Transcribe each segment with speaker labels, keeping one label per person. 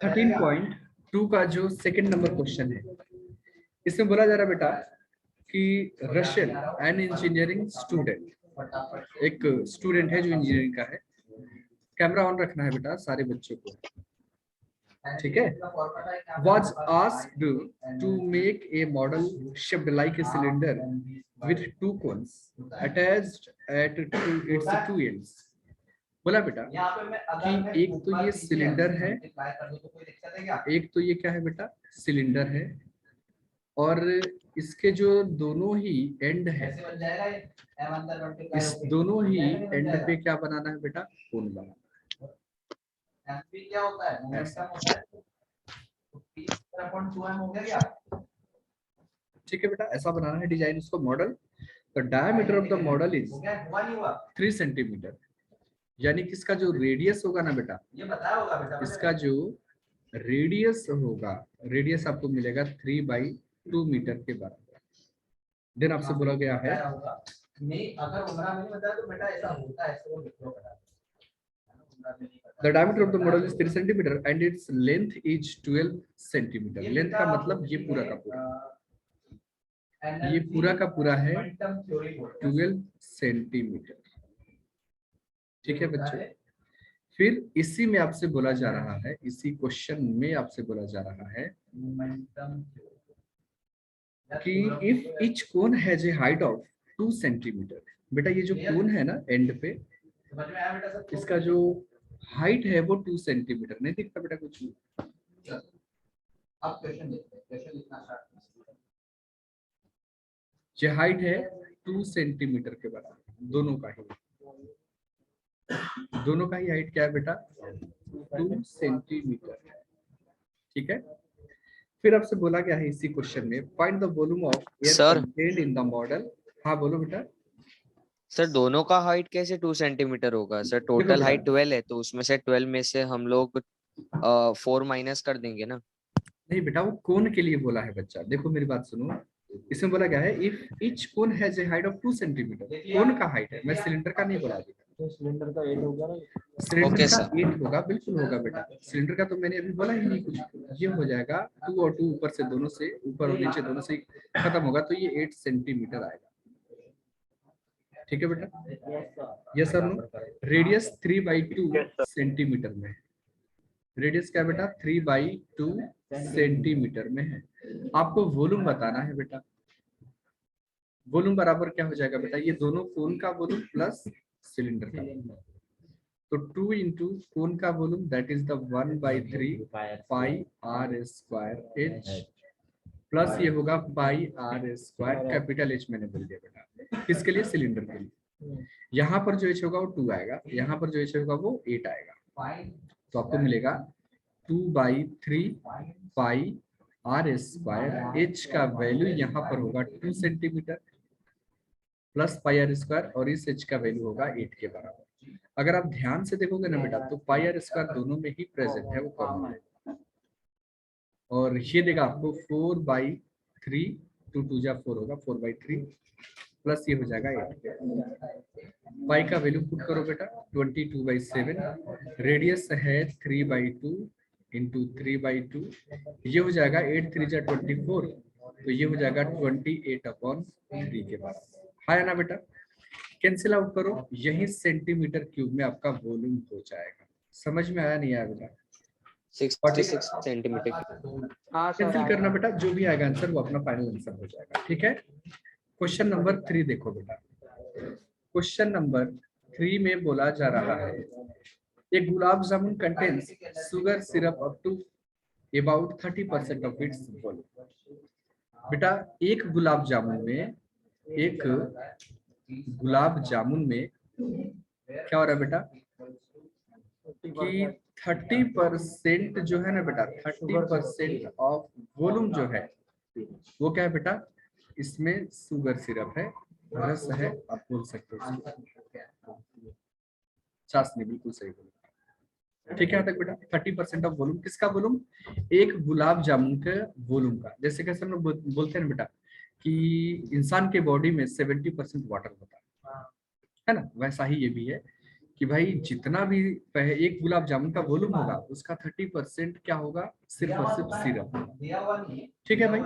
Speaker 1: 13.2 का जो second number question है, इसमें बोला जा रहा है बेटा कि रशियन एन इंजीनियरिंग स्टूडेंट, एक स्टूडेंट है जो इंजीनियरिंग का है, कैमरा ऑन रखना है बेटा सारे बच्चों को, ठीक है, was asked to make a model shaped like a cylinder with two cones attached at its two ends। बोला बेटा कि एक तो ये सिलेंडर है, एक तो ये क्या है बेटा सिलिंडर है, और इसके जो दोनों ही एंड है, इस दोनों ही एंड पे क्या बनाना है बेटा कोन बनाना है। क्या होता है ऐसा, ठीक है बेटा, ऐसा बनाना है डिजाइन इसको मॉडल। तो diameter of the model is 3 centimetre, यानी कि इसका जो रेडियस होगा ना बेटा, ये बताया होगा बेटा, इसका जो रेडियस होगा, रेडियस आपको मिलेगा 3/2 मीटर के बराबर। देन आपसे बोला गया है नहीं, अगर उमरा में नहीं बताया तो बेटा ऐसा होता है, इसको लिख लो बेटा। The diameter of the model is 3 centimeter and its length is 12 centimeter। Length का मतलब ये पूरा का पूरा, ये पूरा का पूरा है 12 सेंटीमीटर, ठीक है बच्चों। फिर इसी में आपसे बोला जा रहा है, इसी क्वेश्चन में आपसे बोला जा रहा है कि if each cone has a height of 2 centimetre. बेटा ये जो कोन है ना एंड पे, इसका जो हाइट है वो 2 सेंटीमीटर, नहीं दिखता बेटा कुछ भी। अब क्वेश्चन देखते हैं, क्वेश्चन लिखना स्टार्ट। ये हाइट है 2 सेंटीमीटर के बराबर, दोनों का ही, दोनों का ही हाइट क्या है बेटा 2 सेंटीमीटर, ठीक है। फिर आपसे बोला गया है इसी क्वेश्चन में find the volume of air contained in the model. हाँ बोलो बेटा।
Speaker 2: सर दोनों का हाइट कैसे 2 सेंटीमीटर होगा सर? टोटल हाइट 12 है, तो उसमें से 12 में से हम लोग 4 माइनस कर देंगे ना।
Speaker 1: नहीं बेटा, वो कोन के लिए बोला है बच्चा, देखो मेरी बात सुनो, इसमें बोला गया है if each cone has a height of 2 centimetre, cone का हाइट है, मैं सिलेंडर का नहीं बोला अभी। तो सिलेंडर का 8 होगा ना, सिलेंडर का 8 होगा, बिल्कुल होगा बेटा। सिलेंडर का तो मैंने अभी बोला ही नहीं कुछ, ये हो जाएगा 2 और 2 ऊपर से, दोनों से ऊपर और नीचे दोनों से खत्म होगा, तो ये 8 सेंटीमीटर आएगा, ठीक है बेटा। Yes sir no. Radius 3/2 centimetre में है, रेडियस क्या बेटा 3/2 सेंटीमीटर में है। आपको वॉल्यूम बताना है बेटा, वॉल्यूम बराबर क्या हो जाएगा बेटा, ये दोनों कोन का वॉल्यूम प्लस सिलेंडर का, तो 2 इंटू कोन का volume that is the 1/3 pi r square h, plus ये होगा पाई r स्क्वायर, कैपिटल H मैंने बोल दिया बेटा, किसके लिए सिलेंडर के लिए। यहाँ पर जो h होगा वो 2 आएगा, यहाँ पर जो h होगा वो 8 आएगा, तो आपको मिलेगा 2/3 पाई r स्क्वायर, h का वैल्यू यहाँ पर होगा 2 centimetre plus pi r square, और इस h का वैल्यू होगा 8 के बराबर। अगर आप ध्यान से देखोगे ना बेटा, तो पाई r स्क्वायर दोनों में ही प्रेजेंट है, वो कॉमन है, और ये देगा आपको 4/3, 2 2 जा 4 होगा, 4/3 प्लस ये हो जाएगा 8। पाई का वैल्यू पुट करो बेटा 22/7, रेडियस है 3/2 इंटू 3/2, ये हो जाएगा 8 3 जा 24, तो ये हो जाएगा 28/3 के बाद। है ना बेटा, कैंसिल आउट करो, यही सेंटीमीटर क्यूब में आपका वॉल्यूम हो जाएगा। समझ में आया नहीं आया बेटा?
Speaker 2: 66 सेंटीमीटर।
Speaker 1: कैंसिल करना बेटा, जो भी आएगा आंसर वो अपना फाइनल आंसर हो जाएगा, ठीक है। क्वेश्चन नंबर 3 देखो बेटा, क्वेश्चन नंबर 3 में बोला जा रहा है एक gulab jamun contains sugar syrup up to about 30% of its volume. बेटा एक गुलाब जामुन में, एक गुलाब जामुन में क्या हो रहा है बेटा कि 30% जो है ना बेटा, 30% ऑफ वॉल्यूम जो है वो क्या है बेटा, इसमें शुगर सिरप है, रस है, आप बोल सकते हो चाशनी, बिल्कुल सही बोला, ठीक है। यहाँ तक बेटा 30% ऑफ वॉल्यूम, किसका वॉल्यूम, एक गुलाब जामुन के वॉल्यूम का। जैसे कैसे हम लोग बोलते हैं बेटा कि इंसान के बॉडी में 70% वाटर होता है ना, वैसा ही ये भी है कि भाई जितना भी एक गुलाब जामुन का वॉल्यूम होगा उसका 30% क्या होगा, सिर्फ और सिर्फ सिरप। ठीक है भाई।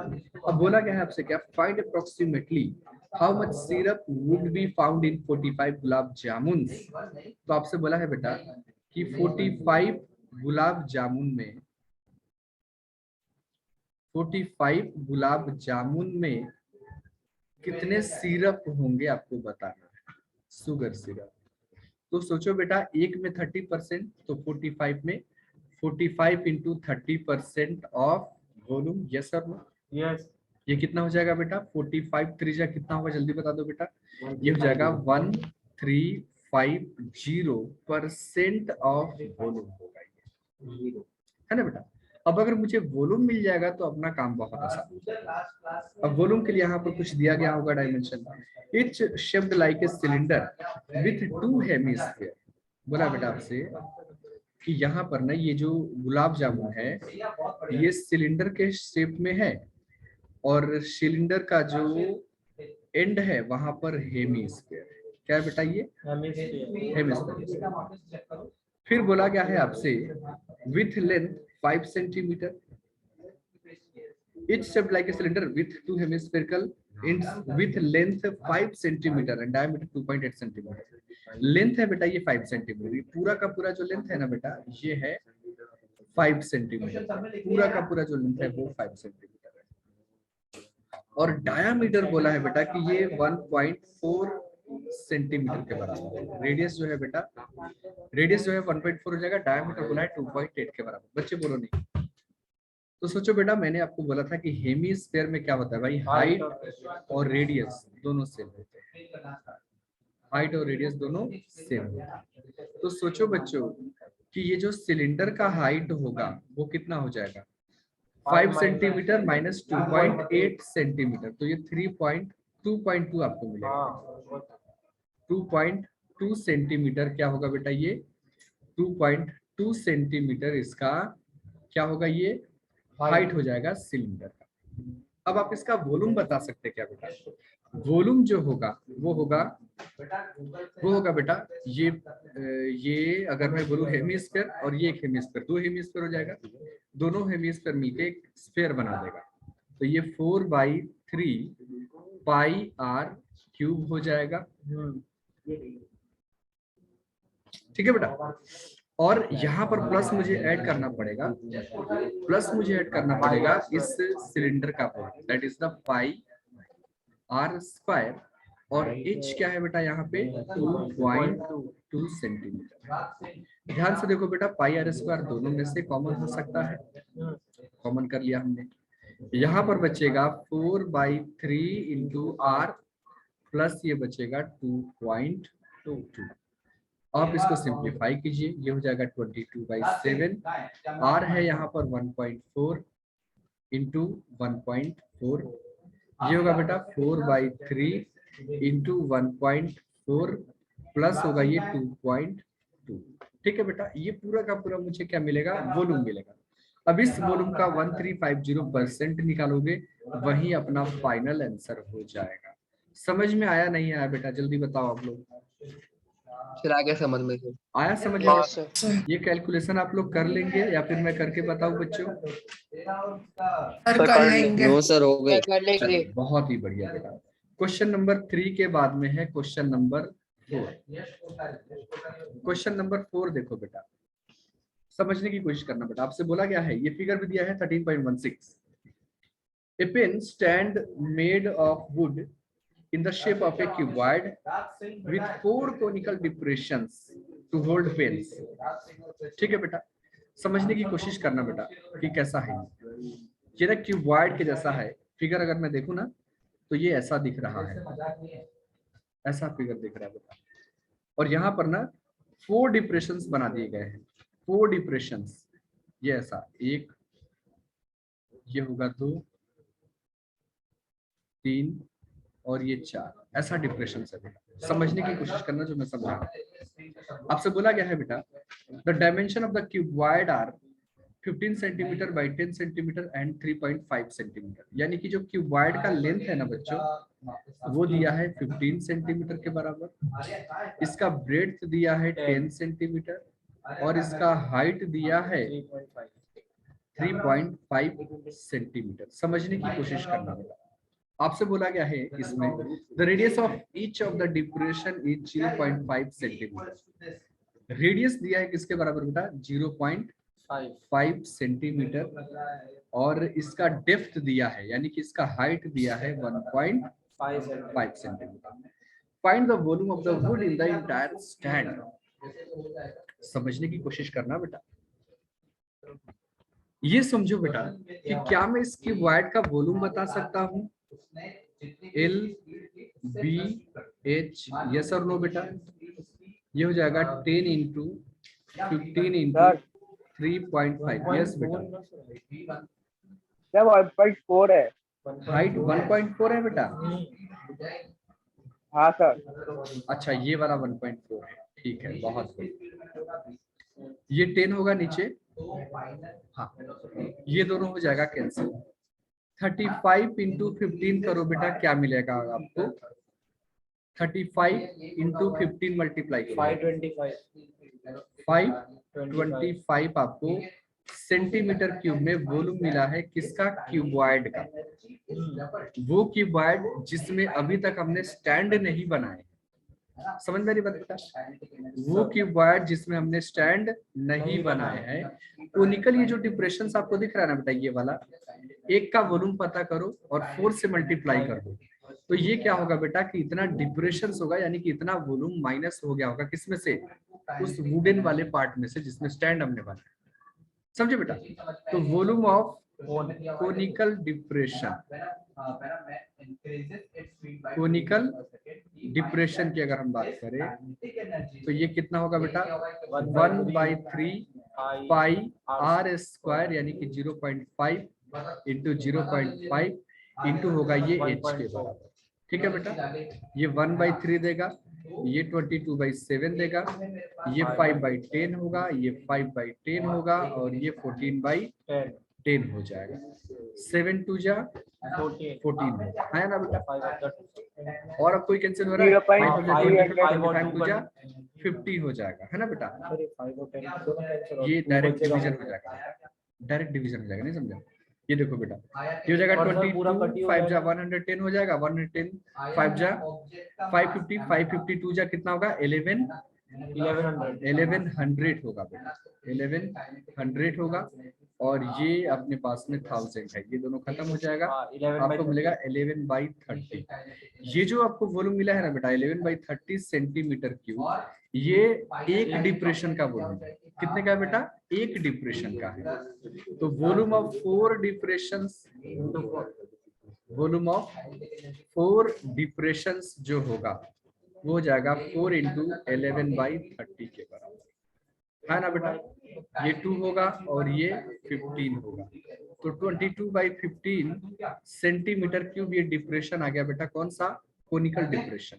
Speaker 1: अब बोला गया है आपसे क्या, find approximately how much syrup would be found in 45 gulab jamun. तो आपसे बोला है बेटा कि 45 गुलाब जामुन में 45 गुलाब जामुन में कितने सिरप होंगे आपको बताना है, शुगर सिरप। तो सोचो बेटा, एक में 30% तो 45 में 45 into 30% of volume, yes sir no?
Speaker 3: Yes.
Speaker 1: ये कितना हो जाएगा बेटा, 45 त्रिज्या कितना होगा, जल्दी बता दो बेटा। ये हो जाएगा 1350% ऑफ वॉल्यूम होगा ये, है ना बेटा। अब अगर मुझे वॉल्यूम मिल जाएगा तो अपना काम बहुत आसान हो जाएगा। अब वॉल्यूम के लिए यहाँ पर कुछ दिया गया होगा dimension, etch shaped like a cylinder with 2 hemisphere. बोला बेटा आपसे कि यहाँ पर ना ये जो गुलाब जामुन है ये सिलेंडर के शेप में है और सिलेंडर का जो एंड है वहां पर हेमिस्फीयर है। क्या है बेटा ये, हेमिस्फीयर। फिर बोला गया है आपसे with length 5 centimetre, each shaped like a cylinder with 2 hemispherical ends with length 5 centimetre and diameter 2.8 centimetre. Length है बेटा ये 5 सेंटीमीटर, पूरा का पूरा जो लेंथ है ना बेटा ये है 5 सेंटीमीटर, पूरा का पूरा जो लेंथ है वो 5 सेंटीमीटर है। और डायामीटर बोला है बेटा कि ये 1.4 सेंटीमीटर के बराबर है। रेडियस जो है बेटा, रेडियस जो है 1.4 हो जाएगा, डायामीटर बोला है 2.8 के बराबर। बच्चे बोलो नहीं। तो सोचो बेटा, मैंने आपको बोला था कि हेमिस्फीयर में क्या होता है भाई, हाइट और रेडियस दोनों सेम होते हैं, हाइट और रेडियस दोनों सेम होते हैं। तो सोचो बच्चों कि ये जो सिलेंडर का हाइट होगा वो कितना हो जाएगा, 5 सेंटीमीटर माइनस 2.8 सेंटीमीटर, तो ये 2.2 आपको मिलेगा। 2.2 सेंटीमीटर क्या होगा बेटा, ये 2.2 सेंटीमीटर इसका क्या होगा, ये हाइट हो जाएगा सिलेंडर का। अब आप इसका वॉल्यूम बता सकते हैं क्या बेटा, वॉल्यूम जो होगा वो होगा बेटा ये अगर मैं बोलूं हेमिस्फीयर और ये एक हेमिस्फीयर, 2 हेमिस्फीयर हो जाएगा, दोनों हेमिस्फीयर मिलके एक स्फीयर बना देगा। तो ये 4/3 पाई r क्यूब हो जाएगा। ठीक है बेटा। और यहाँ पर प्लस मुझे ऐड करना पड़ेगा, प्लस मुझे ऐड करना पड़ेगा इस सिलेंडर का volume, that is the pi r square. और h क्या है बेटा यहाँ पे 2.2 सेंटीमीटर। ध्यान से देखो बेटा, पाई r स्क्वायर दोनों में से कॉमन हो सकता है, कॉमन कर लिया हमने। यहाँ पर बचेगा 4/3 इंटू r प्लस ये बचेगा 2.2। आप इसको सिंप्लीफाई कीजिए, ये हो जाएगा 22/7, r है यहाँ पर 1.4 इंटू 1.4, ये होगा बेटा 4/3 इंटू 1.4 प्लस होगा ये 2.2। ठीक है बेटा, ये पूरा का पूरा मुझे क्या मिलेगा, वॉल्यूम मिलेगा। अब इस वॉल्यूम का 1350% निकालोगे, वही अपना फाइनल आंसर हो जाएगा। समझ में आया नहीं आया बेटा, जल्दी बताओ आप लोग।
Speaker 3: फिर आगे समझ में
Speaker 1: आया समझ में? ये कैलकुलेशन आप लोग कर लेंगे या फिर मैं करके बताऊं बच्चों?
Speaker 3: कर लेंगे।
Speaker 2: नो सर, हो गए।
Speaker 3: कर लेंगे।
Speaker 1: बहुत ही बढ़िया बेटा। क्वेश्चन नंबर 3 के बाद में है क्वेश्चन नंबर 4। क्वेश्चन नंबर 4 देखो बेटा, समझने की कोशिश करना बेटा। आपसे बोला गया है, ये फिगर भी दिया है 13.16। A pen stand made of wood in the shape of a cuboid with 4 conical depressions to hold pens। ठीक है बेटा, समझने की कोशिश करना बेटा कि कैसा है ये ना, क्यूबॉइड के जैसा है फिगर। अगर मैं देखूं ना तो ये ऐसा दिख रहा है, ऐसा फिगर दिख रहा है बेटा। और यहाँ पर ना 4 डिप्रेशंस बना दिए गए हैं, 4 डिप्रेशंस, ये ऐसा, एक, ये होगा 2, 3 और ये 4, ऐसा डिप्रेशन है बेटा। समझने की कोशिश करना जो मैं समझा। आपसे बोला गया है बेटा the dimension of the cuboid are 15 centimetre by 10 centimetre and 3.5 centimetre. यानी कि जो क्यूबॉइड का लेंथ है ना बच्चों, वो दिया है 15 सेंटीमीटर के बराबर, इसका ब्रेड्थ दिया है 10 सेंटीमीटर और इसका हाइट दिया है 3.5 सेंटीमीटर। समझने की कोशिश करना होगा। आपसे बोला गया है इसमें the radius of each of the depression is 0.5 centimetre. Radius दिया है किसके बराबर बेटा? 0.5 सेंटीमीटर और इसका डेप्थ दिया है यानी कि इसका हाइट दिया है 1.5 centimetre. Find the volume of the would in the entire stand. समझने की कोशिश करना बेटा। ये समझो बेटा कि क्या मैं इसकी वाइड का वॉल्यूम बता सकता हूँ? एल बी एच, यस और नो बेटा? ये हो जाएगा 10 इंटू 15 इंटू 3.5। यस बेटा।
Speaker 4: क्या 1.4 है?
Speaker 1: हाइट 1.4 है बेटा?
Speaker 4: हाँ सर।
Speaker 1: अच्छा, ये वाला 1.4 है, ठीक है, बहुत बढ़िया। ये 10 होगा नीचे, हाँ, ये दोनों हो जाएगा कैंसिल। 35 इंटू 15 करो बेटा, क्या मिलेगा आपको? 35 इंटू 15 मल्टीप्लाई करो, 525 आपको सेंटीमीटर क्यूब में वॉल्यूम मिला है। किसका? क्यूबॉइड का। वो क्यूबॉइड जिसमें अभी तक हमने स्टैंड नहीं बनाए। समझ में नहीं बनता? वो क्यूबॉइड जिसमें हमने स्टैंड नहीं बनाए हैं। कोनिकल ये जो डिप्रेशंस आपको दिख रहा है ना बेटा, ये वाला, एक का वॉल्यूम पता करो और 4 से मल्टीप्लाई कर दो, तो ये क्या होगा बेटा कि इतना डिप्रेशंस होगा, यानी कि इतना वॉल्यूम माइनस हो गया होगा। किसमें से? उस वुडन वाले पार्ट में से जिसमें स्टैंड हमने बनाया। समझे बेटा? तो volume of conical depression, conical depression की अगर हम बात करें तो ये कितना होगा बेटा? 1/3 पाई आर स्क्वायर, यानी कि 0.5 इंटू 0.5 इंटू होगा ये एच के बराबर। ठीक है बेटा, ये 1/3 देगा, ये 22/7 देगा, ये 5/10 होगा, ये 5/10 होगा और ये 14/10 हो जाएगा। 7 2 जा 14 है ना बेटा? और अब कोई कैंसिल हो रहा है? 5 2 जा 50 हो जाएगा, है ना बेटा? ये डायरेक्ट डिवीजन हो जाएगा, डायरेक्ट डिवीजन हो जाएगा, नहीं समझा? ये देखो बेटा, ये हो जाएगा 22 5 जा 110 हो जाएगा, 110 5 जा 550, 552 जा कितना होगा? 1100 होगा बेटा, 1100 होगा। और ये अपने पास में 1000 है, ये दोनों खत्म हो जाएगा, आपको मिलेगा 11/30। ये जो आपको वॉल्यूम मिला है ना बेटा 11/30 सेंटीमीटर क्यूब, ये एक डिप्रेशन का वॉल्यूम है। कितने का है बेटा? एक डिप्रेशन का है। तो volume of 4 depressions, volume of 4 depressions जो होगा वो हो जाएगा 4 इंटू 11/30 के बराबर, है ना बेटा? ये 2 होगा और ये 15 होगा, तो 22/15 सेंटीमीटर क्यूब ये डिप्रेशन आ गया बेटा। कौन सा? Conical depression.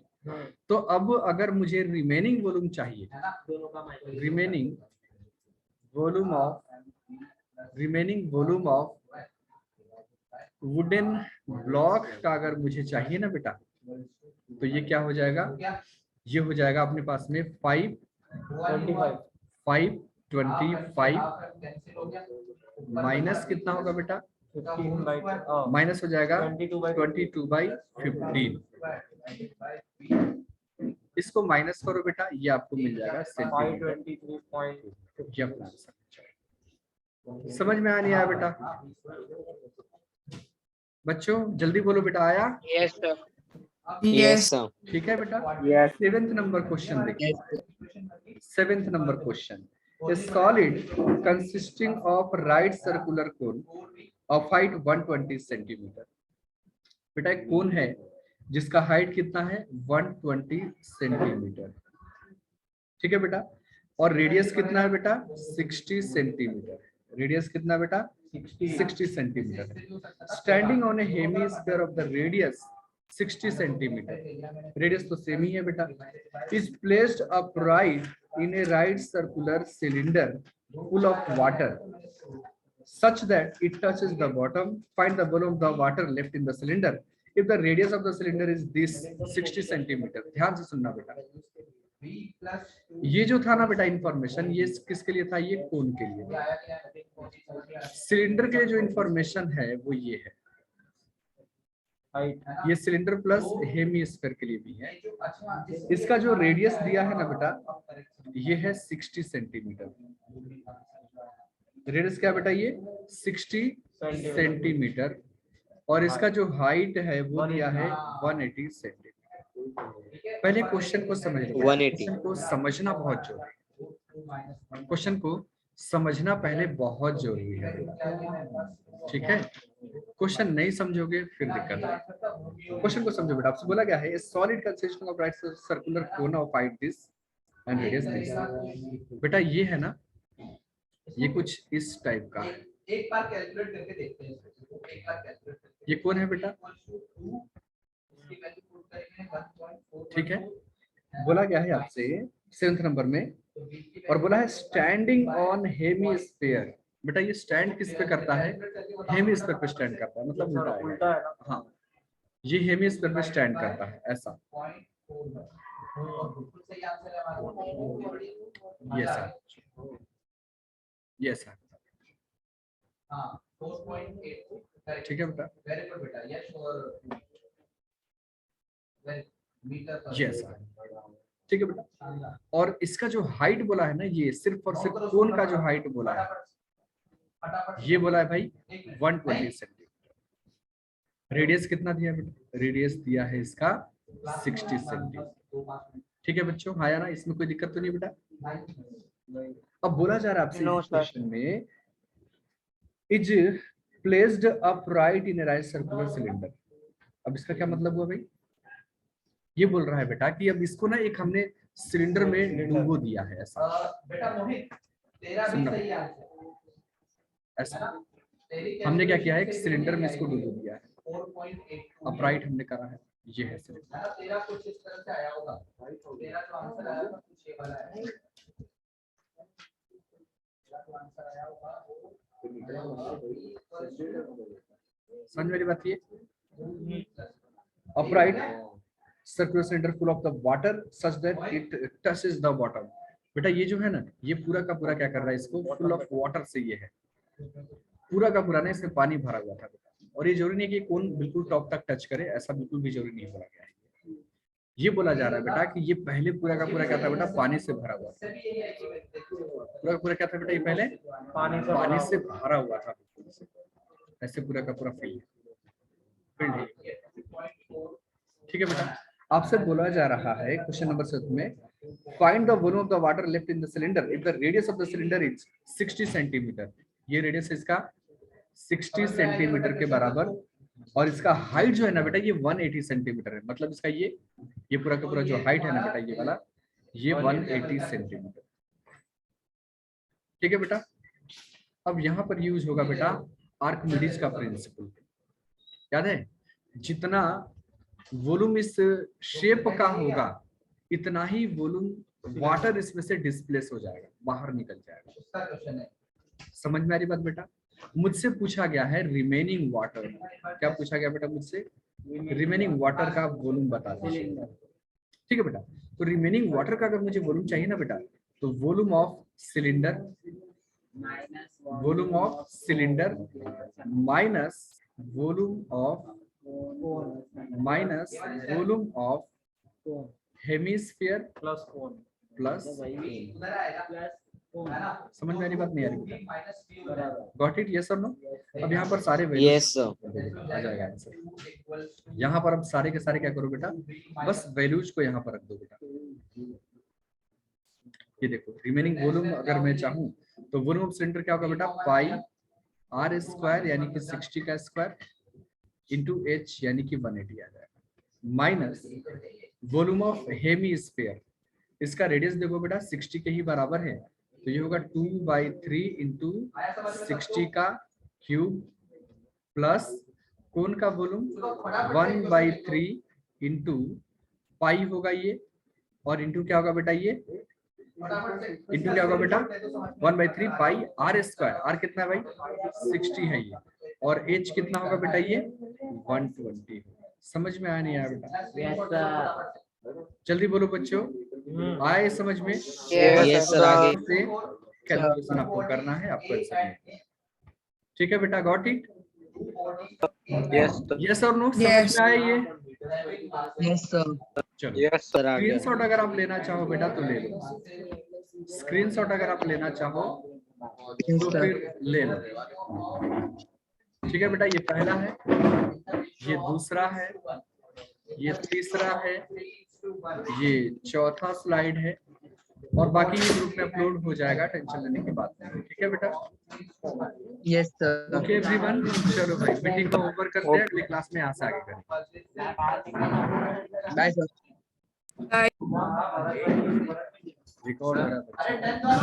Speaker 1: तो अब अगर मुझे रिमेनिंग वॉल्यूम चाहिए, remaining volume of wooden block का अगर मुझे चाहिए ना बेटा, तो ये क्या हो जाएगा? ये हो जाएगा अपने पास में 525 माइनस कितना होगा बेटा? माइनस हो जाएगा 22/15। इसको माइनस करो बेटा, ये आपको मिल जाएगा सेंटीमीटर। समझ में आ नहीं आया बेटा? बच्चों जल्दी बोलो बेटा, आया?
Speaker 3: Yes sir.
Speaker 2: Yes sir.
Speaker 1: ठीक है बेटा।
Speaker 4: Yes.
Speaker 1: 7th नंबर क्वेश्चन देखिए। 7th number question, a solid consisting of right circular cone of height 120 centimetre. बेटा एक कोन है जिसका हाइट कितना है? 120 सेंटीमीटर। ठीक है बेटा, और रेडियस कितना है बेटा? 60 सेंटीमीटर। रेडियस कितना बेटा? 60 centimetre. Standing on A hemisphere of the radius 60 centimetre, radius तो सेम ही है बेटा, is placed upright in A right circular cylinder full of water such that it touches the bottom. Find the volume of the water left in the cylinder if the radius of the cylinder is this 60 centimetre, ध्यान से सुनना बेटा, ये जो था ना बेटा information, ये किसके लिए था, ये कोन के लिए। सिलेंडर के लिए जो इंफॉर्मेशन है वो ये है, ये सिलेंडर प्लस हेमीस्फीयर के लिए भी है। इसका जो रेडियस दिया है ना बेटा, ये है 60 सेंटीमीटर। रेडियस क्या बेटा, ये 60 सेंटीमीटर, और इसका जो हाइट है वो दिया है 180 सेंटीमीटर। पहले क्वेश्चन को समझ लो,
Speaker 2: 180।
Speaker 1: क्वेश्चन को समझना बहुत जरूरी है, क्वेश्चन को समझना पहले बहुत जरूरी है, ठीक है। क्वेश्चन नहीं समझोगे फिर दिक्कत है। क्वेश्चन को समझो बेटा, आपसे बोला गया है solid consisting of right circular cone of height this and radius this. बेटा ये है ना, ये कुछ इस टाइप का है,
Speaker 5: एक बार कैलकुलेट करके देखते हैं इसको, एक बार कैलकुलेट करके।
Speaker 1: ये कौन है बेटा,
Speaker 5: इसकी वैल्यू पुट करेंगे 1.4,
Speaker 1: ठीक है। बोला गया है आपसे 7th नंबर में, और बोला है स्टैंडिंग ऑन हेमीस्फीयर। बेटा ये स्टैंड किस पे करता है, हेमीस्फीयर पे स्टैंड करता है, मतलब उल्टा है। हाँ, ये हेमीस्फीयर पे स्टैंड करता है ऐसा,
Speaker 5: बिल्कुल सही आंसर है हमारा।
Speaker 1: ये सर, ये सर,
Speaker 5: हां 4.8,
Speaker 1: ठीक है बेटा,
Speaker 5: वेरी गुड बेटा, यस और मीटर,
Speaker 1: यस सर, ठीक है बेटा। और इसका जो हाइट बोला है ना, ये सिर्फ और सिर्फ कोन का जो हाइट बोला है, ये बोला है भाई 120 सेंटीमीटर। रेडियस कितना दिया बेटा, रेडियस दिया है इसका 60 सेंटीमीटर, ठीक है बच्चों। हाँ या ना, इसमें कोई दिक्कत तो नहीं बेटा। अब बोला जा रहा है आपसे क्वेश्चन में, is placed upright in right circular cylinder. अब इसका क्या मतलब हुआ भाई, ये बोल रहा है बेटा कि अब इसको ना एक हमने सिलेंडर में डुबो दिया है ऐसा।
Speaker 5: बेटा मोहित तेरा भी सही आंसर
Speaker 1: ऐसा हमने क्या किया है, एक सिलेंडर में इसको डुबो दिया है,
Speaker 5: 4.8
Speaker 1: अपराइट हमने करा है, ये है सिलेंडर।
Speaker 5: है। तेरा कुछ इस तरह से आया होगा, तेरा जो आंसर आया था कुछ ये वाला है, तेरा जो आंसर आया होगा
Speaker 1: समझ मेरी बात, ये upright circular cylinder full of the water such that it touches the bottom. बेटा ये जो है ना, ये पूरा का पूरा क्या कर रहा है, इसको फुल ऑफ वाटर से, ये है पूरा का पूरा ना, इसमें पानी भरा हुआ था। और ये जरूरी नहीं कि कौन बिल्कुल टॉप तक टच करे, ऐसा बिल्कुल भी जरूरी नहीं बोला गया है। ये बोला जा रहा है बेटा कि ये पहले पूरा का पूरा क्या था बेटा, पानी से भरा हुआ था। पूरा का पूरा क्या था बेटा, ये पहले पानी से भरा हुआ था, ऐसे पूरा का पूरा फिल, ठीक है बेटा। आपसे बोला जा रहा है क्वेश्चन नंबर 7 में, find the volume of the water left in the cylinder if the radius of the cylinder is 60 centimetre. ये रेडियस इसका 60 सेंटीमीटर के बराबर, और इसका हाइट जो है ना बेटा, ये 180 सेंटीमीटर है। मतलब इसका ये पूरा का पूरा जो हाइट है ना बेटा, ये वाला, ये 180 सेंटीमीटर, ठीक है बेटा। अब यहाँ पर यूज होगा बेटा आर्किमिडीज का प्रिंसिपल, याद है, जितना वॉल्यूम इस शेप का होगा इतना ही वॉल्यूम वाटर इसमें से डिस्प्लेस हो जाएगा, बाहर निकल जाएगा।
Speaker 5: उसका क्वेश्चन है,
Speaker 1: समझ में आ रही बात बेटा। मुझसे पूछा गया है रिमेनिंग वाटर, क्या पूछा गया बेटा मुझसे, रिमेनिंग वाटर का वॉल्यूम बता दीजिए, ठीक है बेटा। तो रिमेनिंग वाटर का अगर मुझे वॉल्यूम चाहिए ना बेटा, तो volume of cylinder, volume of cylinder minus volume of hemisphere plus
Speaker 5: उधर आएगा है ना,
Speaker 1: समझ में आ रही बात, नहीं आ रही बेटा, गॉट इट, यस और नो। अब यहाँ पर सारे
Speaker 2: Yes, sir.
Speaker 1: आ जाएगा आंसर। यहाँ पर अब सारे के सारे क्या करो बेटा, बस वैल्यूज को यहाँ पर रख दो बेटा। ये देखो रिमेनिंग वॉल्यूम अगर मैं चाहूँ तो वॉल्यूम ऑफ सिलेंडर क्या होगा बेटा, पाई आर स्क्वायर यानी कि 60 का स्क्वायर इंटू एच यानी कि 180 आ जाएगा, माइनस वॉल्यूम ऑफ हेमिस्फीयर, इसका रेडियस देखो बेटा 60 के ही बराबर है, तो ये होगा 2/3 इंटू 60 का क्यूब प्लस कोन का वॉल्यूम 1/3 इंटू पाई होगा ये, और इंटू क्या होगा बेटा, ये इंटू क्या होगा बेटा 1/3 पाई आर स्क्वायर, आर कितना है भाई 60 है ये, और एच कितना होगा बेटा ये 120 होगा। समझ में आया नहीं आया बेटा? जल्दी बोलो बच्चों, आए समझ में?
Speaker 2: यस सर आगे
Speaker 1: से कैलकुलेशन आपको करना है, आपको आंसर नहीं। ठीक है बेटा, गॉट इट? यस और नो, समझ में आया ये?
Speaker 3: Yes sir.
Speaker 1: चलो
Speaker 2: सर आगे
Speaker 1: स्क्रीनशॉट अगर आप लेना चाहो बेटा तो ले लो, स्क्रीनशॉट अगर आप लेना चाहो
Speaker 3: यस
Speaker 1: तो
Speaker 3: सर।
Speaker 1: फिर ले लो। ठीक है बेटा, ये पहला है, ये दूसरा है, ये तीसरा है, ये चौथा स्लाइड है, और बाकी ये ग्रुप में अपलोड हो जाएगा, टेंशन लेने की बात नहीं है। ठीक है बेटा?
Speaker 3: Yes sir.
Speaker 1: ओके एवरीवन, चलो भाई मीटिंग को ओवर करते हैं, अगली क्लास में यहाँ से आगे करेंगे।
Speaker 3: Bye sir.
Speaker 1: रिकॉर्ड